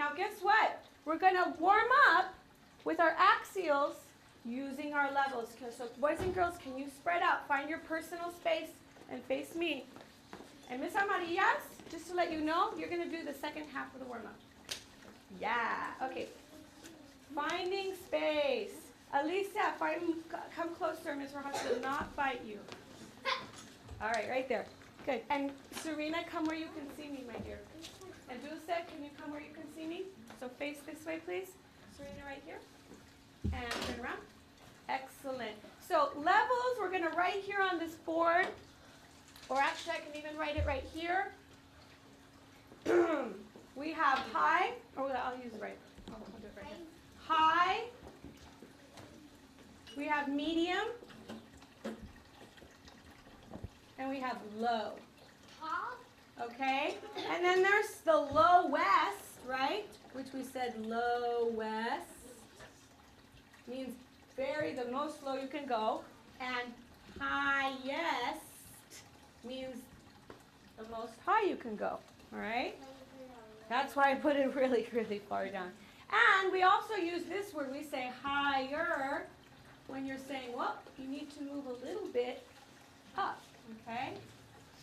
Now guess what? We're going to warm up with our axials using our levels. So boys and girls, can you spread out? Find your personal space and face me. And Miss Amarillas, just to let you know, you're going to do the second half of the warm-up. Yeah, okay. Finding space. Alicia, come closer. Miss Rojas will not bite you. All right, right there. Good. And Serena, come where you can see me, my dear. And Dulce, can you come where you can see me? So face this way, please. Serena, right here. And turn around. Excellent. So levels, we're going to write here on this board. Or actually, I can even write it right here. We have high. Oh, I'll use it right. I'll do it right here. High. We have medium. And we have low. Okay? And then there's the lowest, right? Which we said lowest. Means the most low you can go. And highest means the most high you can go. All right? That's why I put it really, really far down. And we also use this word. We say higher when you're saying, well, you need to move a little bit up. Okay?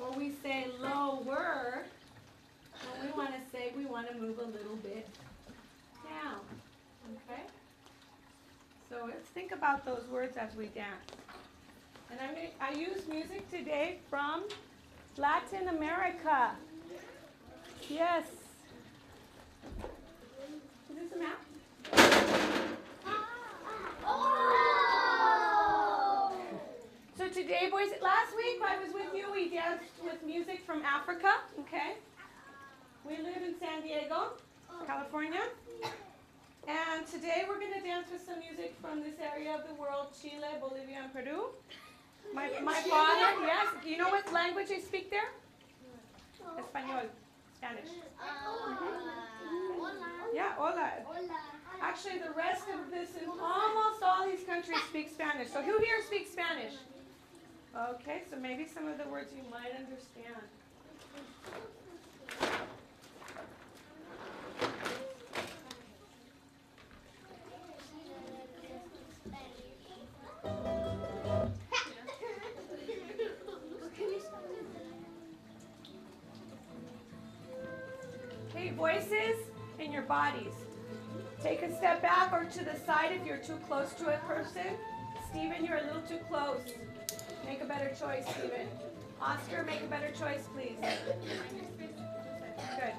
Or we say lower when we want to say we want to move a little bit down. Okay? So let's think about those words as we dance. And I use music today from Latin America. Yes. Is this a map? So today, boys, last week I was with you. We danced with music from Africa. Okay. We live in San Diego, California. And today we're going to dance with some music from this area of the world, Chile, Bolivia, and Peru. My father, yes. Do you know what language they speak there? Espanol, Spanish. Yeah, hola. Actually, the rest of this, in almost all these countries speak Spanish. So who here speaks Spanish? Okay, so maybe some of the words you might understand. Okay, voices in your bodies. Take a step back or to the side if you're too close to a person. Stephen, you're a little too close. Make a better choice, Stephen. Oscar, make a better choice, please. Good.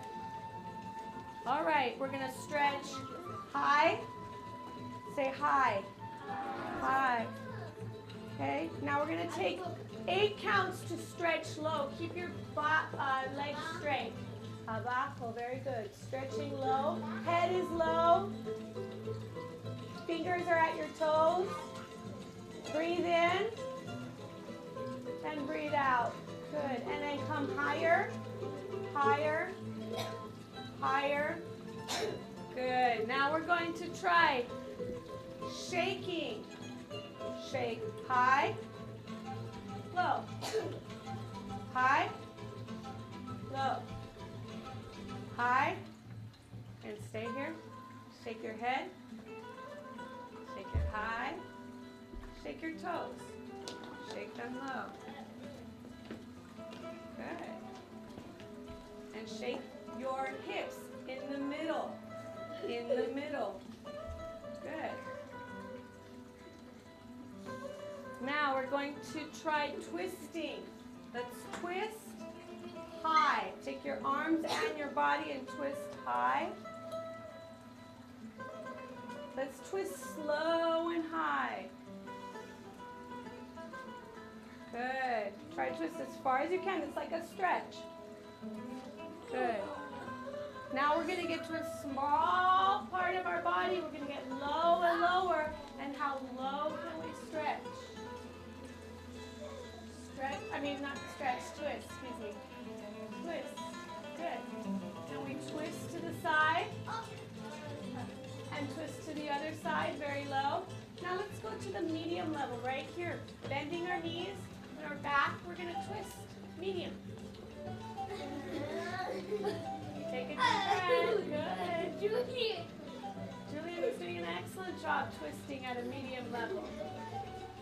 All right, we're going to stretch high. Say hi. Hi. Okay, now we're going to take 8 counts to stretch low. Keep your legs straight. Abajo, very good. Stretching low. Head is low. Fingers are at your toes. Breathe in. And breathe out. Good. And then come higher. Higher. Higher. Good. Now we're going to try shaking. Shake. High. Low. High. Low. High. And stay here. Shake your head. Shake it high. Shake your toes. Shake them low. Good. And shake your hips in the middle. In the middle. Good. Now we're going to try twisting. Let's twist high. Take your arms and your body and twist high. Let's twist slow and high. Good. Try to twist as far as you can. It's like a stretch. Good. Now we're going to get to a small part of our body. We're going to get low and lower. And how low can we stretch? Twist, excuse me. Twist. Good. And we twist to the side. And twist to the other side, very low. Now let's go to the medium level right here. Bending our knees and our back, we're going to twist. Medium. Take a deep breath. Good. Julian is doing an excellent job twisting at a medium level.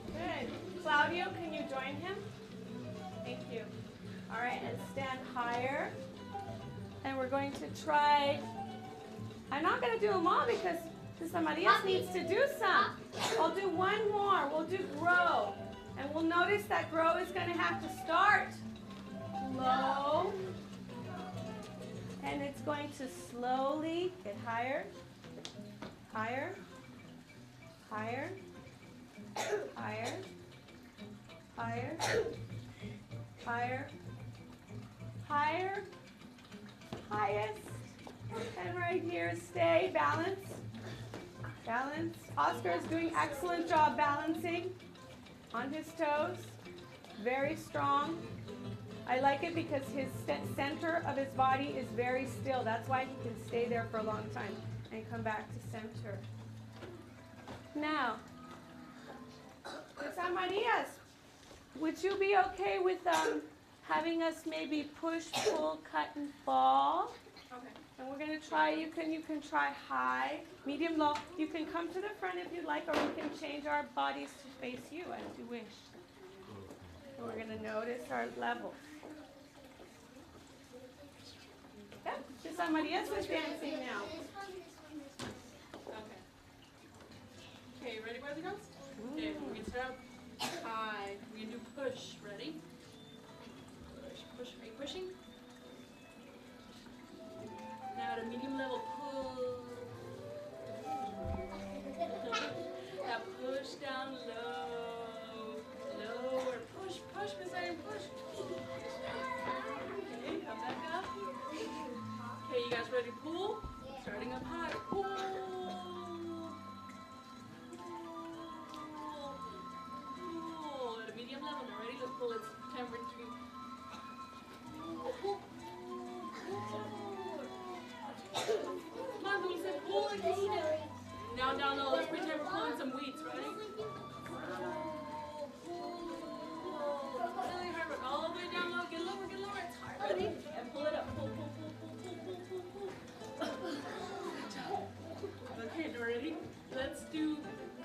Good. Claudio, can you join him? Thank you. All right, and stand higher. And we're going to try, I'm not going to do them all because Sister Maria needs to do some. I'll do one more. We'll do grow. And we'll notice that grow is going to have to start low. And it's going to slowly get higher, higher, higher, higher, higher, higher, higher, highest. And right here, stay, balance, balance. Oscar is doing excellent job balancing on his toes, very strong. I like it because his center of his body is very still. That's why he can stay there for a long time and come back to center. Now, San Marias, would you be okay with having us maybe push, pull, cut, and fall? Okay. And we're going to try, you can try high, medium, low. You can come to the front if you'd like, or we can change our bodies to face you as you wish. And we're going to notice our level. Yep, Sister Maria's is dancing now. Okay. Okay, ready, boys and girls? Okay, we're going to start high. We're going to do push. Ready? Push, push. Are you pushing? Now at a medium level, pull. Now push down low. Lower. Push, push, Miss Iron, push. Okay, come back up. Okay, you guys ready to pull? Starting up high. Pull. Pull. At a medium level. Now ready? Let's pull. It's 10 for 3. Pull. Come on, Lucy, pull again. Now down low, let's pretend we're pulling some weeds, ready? Really hard, but all the way down low, get lower, it's hard, ready? And pull it up, pull, pull, pull, pull, pull, pull, pull, pull. Good job. Okay, ready? Let's do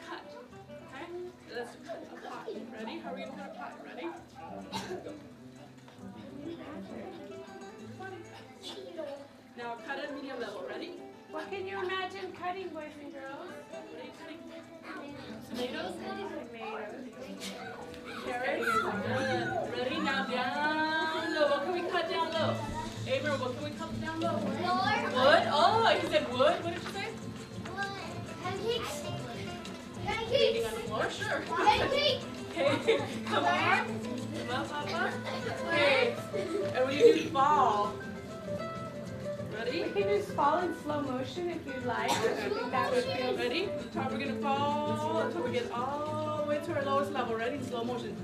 cut, okay? Let's cut a pot, ready? How are we gonna cut a pot, ready? Now cut at medium level, ready? What can you imagine cutting, boys and girls? What are you cutting? Tomatoes? Tomatoes. Carrots? Good. Ready? Now down low. What can we cut down low? Abram, what can we cut down low? Wood? Oh, he said wood. What did you say? Pancakes. Eating on the floor? Sure. Pancakes. Okay, come on. Come up. Okay. And when you do fall, ready? We can just fall in slow motion if you'd like. I think that would feel Ready? From the top we're going to fall until we get all the way to our lowest level. Ready? In slow motion.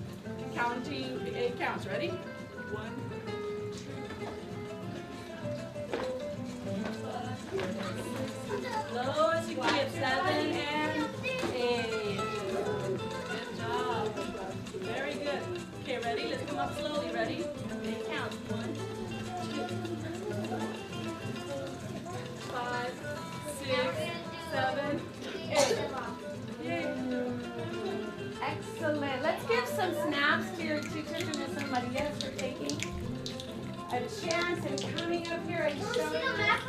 Counting 8 counts. Ready? 1, 2. Lowest you can get 7 and 8. Good job. Very good. Okay, ready? Let's come up slowly. Ready? 8 counts. 1, 2, 5, 6, 7, 8. Yay. excellent. Let's give some snaps to your teachers and Miss Maria for taking a chance and coming up here and showing us.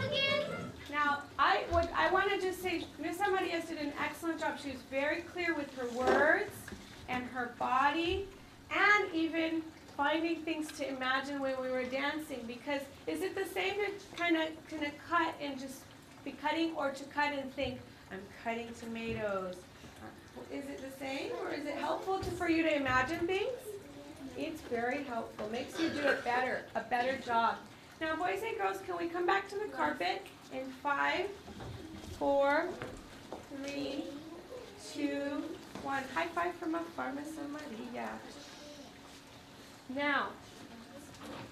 Now, I want to just say, Miss Maria did an excellent job. She was very clear with her words and her body, and even finding things to imagine when we were dancing. Because is it the same to kind of cut and just be cutting, or to cut and think, I'm cutting tomatoes? Is it the same, or is it helpful for you to imagine things? It's very helpful. Makes you do it better, a better job. Now, boys and girls, can we come back to the carpet in 5, 4, 3, 2, 1. High five from afar, Miss Maria. Now,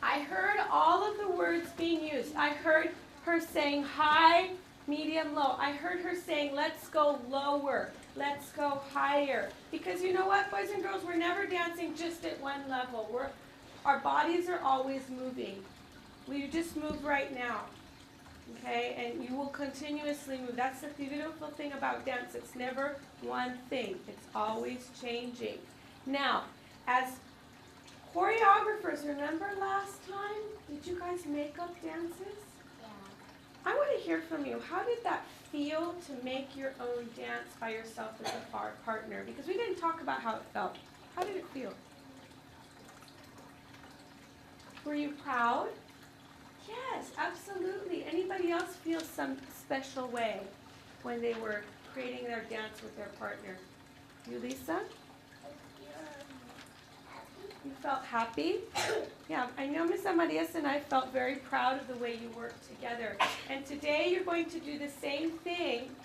I heard all of the words being used. I heard her saying high, medium, low. I heard her saying, let's go lower, let's go higher. Because you know what, boys and girls, we're never dancing just at one level. Our bodies are always moving. We just move right now. Okay, and you will continuously move. That's the beautiful thing about dance. It's never one thing. It's always changing. Now, as choreographers, remember last time? Did you guys make up dances? Yeah. I want to hear from you. How did that feel to make your own dance by yourself with a partner? Because we didn't talk about how it felt. How did it feel? Were you proud? Yes, absolutely. Anybody else feel some special way when they were creating their dance with their partner? You, Lisa? You felt happy? Yeah, I know Miss Amarias and I felt very proud of the way you worked together. And today you're going to do the same thing.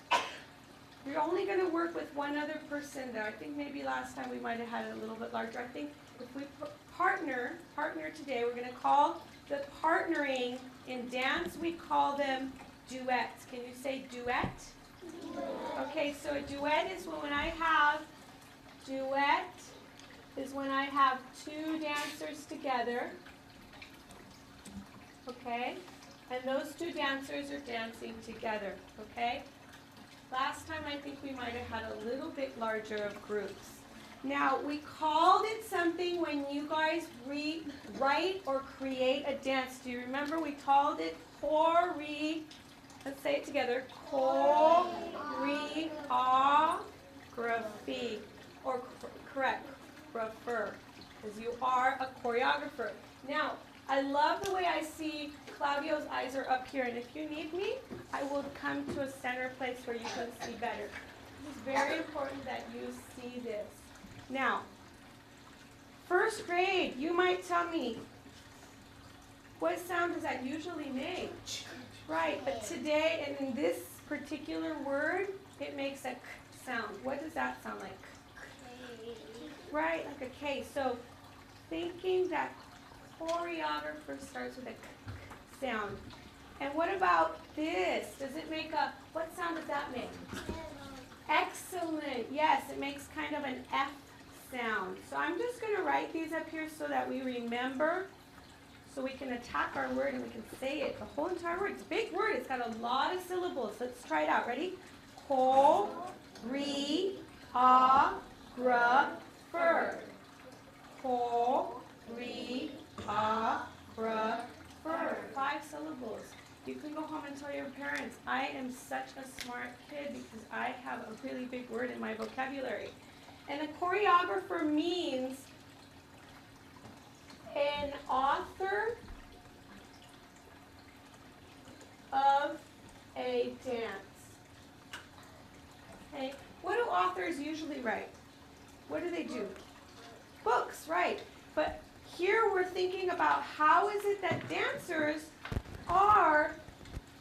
You're only going to work with one other person there. I think maybe last time we might have had it a little bit larger. I think if we partner today, we're going to call the partnering in dance, we call them duets. Can you say duet? Okay, so a duet is when I have two dancers together. Okay? And those two dancers are dancing together. Okay? Last time I think we might have had a little bit larger of groups. Now, we called it something when you guys write or create a dance. Do you remember we called it let's say it together, choreography, or correct, because you are a choreographer. Now, I love the way I see Claudio's eyes are up here, and if you need me, I will come to a center place where you can see better. It's very important that you see this. Now, first grade, you might tell me, what sound does that usually make? Right, but today, and in this particular word, it makes a k sound. What does that sound like? Right, like a K. So, thinking that choreographer starts with a k sound. And what about this? Does it make what sound does that make? Excellent. Yes, it makes kind of an F sound. So I'm just going to write these up here so that we remember, so we can attack our word and we can say it, the whole entire word. It's a big word. It's got a lot of syllables. Let's try it out. Ready? Choreographer. Choreographer. 5 syllables. You can go home and tell your parents, I am such a smart kid because I have a really big word in my vocabulary. And a choreographer means an author of a dance. Okay, what do authors usually write? What do? Books, right. But here we're thinking about how is it that dancers are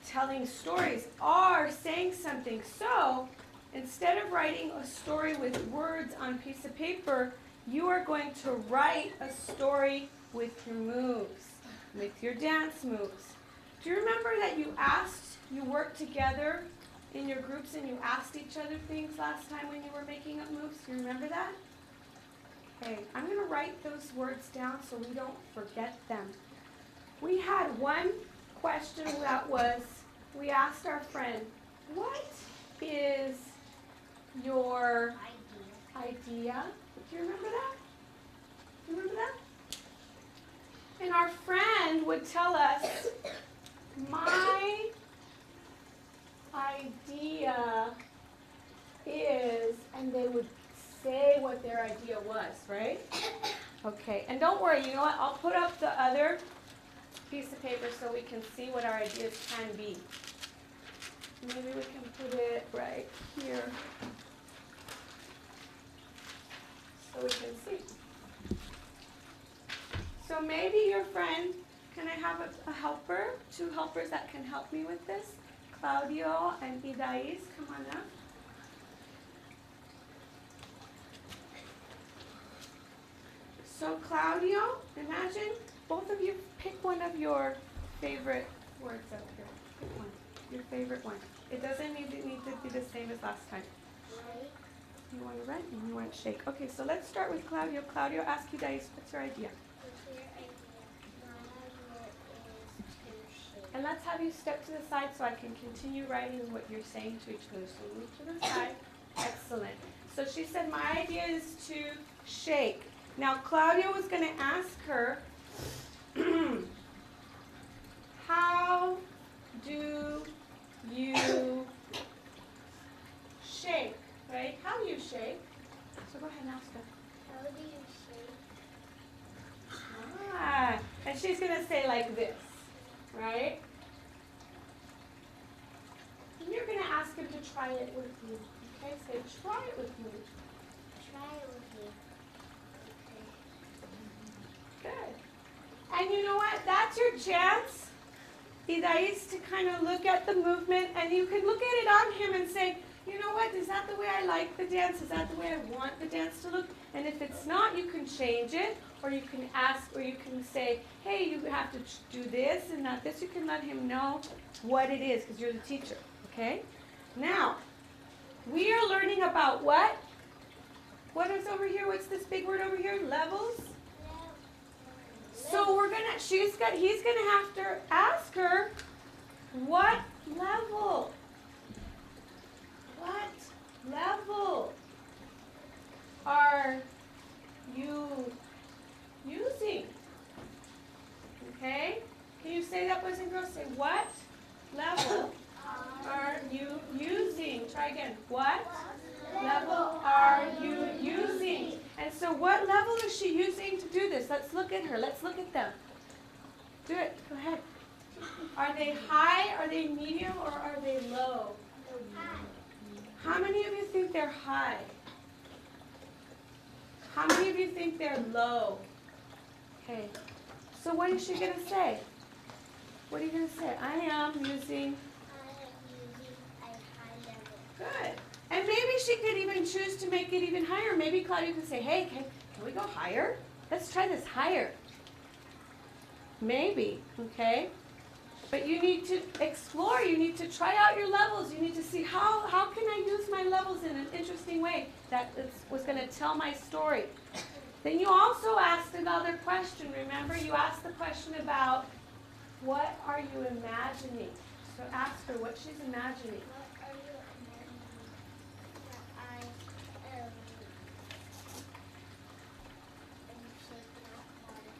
telling stories, are saying something. So instead of writing a story with words on a piece of paper, you are going to write a story with your moves, with your dance moves. Do you remember that you worked together in your groups and you asked each other things last time when you were making up moves? Do you remember that? Okay, I'm going to write those words down so we don't forget them. We had one question that was, we asked our friend, what is your idea? Do you remember that? Do you remember that? And our friend would tell us, my idea is, and they would say what their idea was, right? Okay, and don't worry, you know what? I'll put up the other piece of paper so we can see what our ideas can be. Maybe we can put it right here so we can see. So maybe your friend, can I have a helper? 2 helpers that can help me with this? Claudio and Idais, come on up. So Claudio, imagine both of you pick one of your favorite words up here. Pick one, your favorite one. It doesn't need to be the same as last time. You want to write and you want to shake. Okay, so let's start with Claudio. Claudio, ask you guys, what's your idea? What's your idea? My idea is to shake. And let's have you step to the side so I can continue writing what you're saying to each other. So move to the side. Excellent. So she said, my idea is to shake. Now Claudia was going to ask her, how do you shake? Right? How do you shake? So go ahead and ask her. How do you shake? Ah, and she's going to say like this, right? And you're going to ask him to try it with you. Okay, say, try it with me. Try it with me. Good. And you know what? That's your chance, Idais, to kind of look at the movement, and you can look at it on him and say, you know what, is that the way I like the dance? Is that the way I want the dance to look? And if it's not, you can change it, or you can ask, or you can say, hey, you have to do this and not this. You can let him know what it is, because you're the teacher, okay? Now, we are learning about what? What is over here? What's this big word over here? Levels? So he's gonna have to ask her, what level? What level are you using? Okay? Can you say that, boys and girls? Say, what level are you using? Try again. What level are you using? And so what level is she using to do this? Let's look at her. Let's look at them. Do it. Go ahead. Are they high, are they medium, or are they low? How many of you think they're high? How many of you think they're low? Okay. So what is she going to say? What are you going to say? I am using... I am using a high level. Good. And maybe she could even choose to make it even higher. Maybe Claudia could say, hey, can we go higher? Let's try this higher. Maybe, okay? But you need to explore. You need to try out your levels. You need to see how can I use my levels in an interesting way that was going to tell my story. Then you also asked another question. Remember, you asked the question about what are you imagining? So ask her what she's imagining. What are you imagining that I am shaking out water?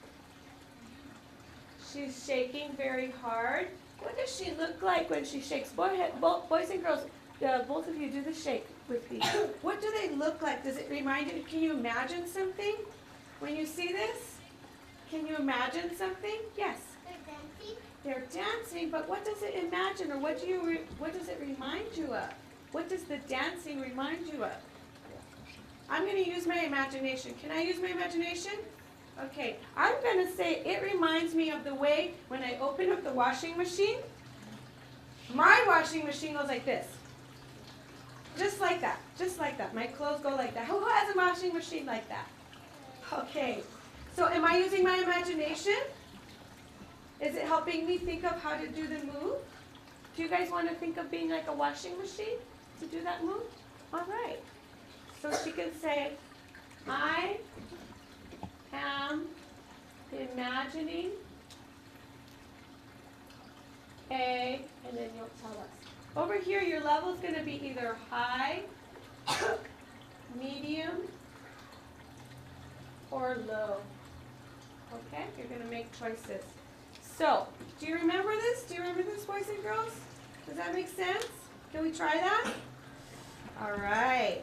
She's shaking very hard. What does she look like when she shakes? Boys and girls, both of you do the shake with me. What do they look like? Does it remind you? Can you imagine something when you see this? Can you imagine something? Yes. They're dancing. They're dancing, but what does it imagine, or what does it remind you of? What does the dancing remind you of? I'm going to use my imagination. Can I use my imagination? Okay, I'm going to say it reminds me of the way when I open up the washing machine. My washing machine goes like this. Just like that. Just like that. My clothes go like that. Who has a washing machine like that? Okay. So am I using my imagination? Is it helping me think of how to do the move? Do you guys want to think of being like a washing machine to do that move? All right. So she can say, I am imagining a, and then you'll tell us. Over here, your level is going to be either high, medium, or low. Okay? You're going to make choices. So, do you remember this? Do you remember this, boys and girls? Does that make sense? Can we try that? All right.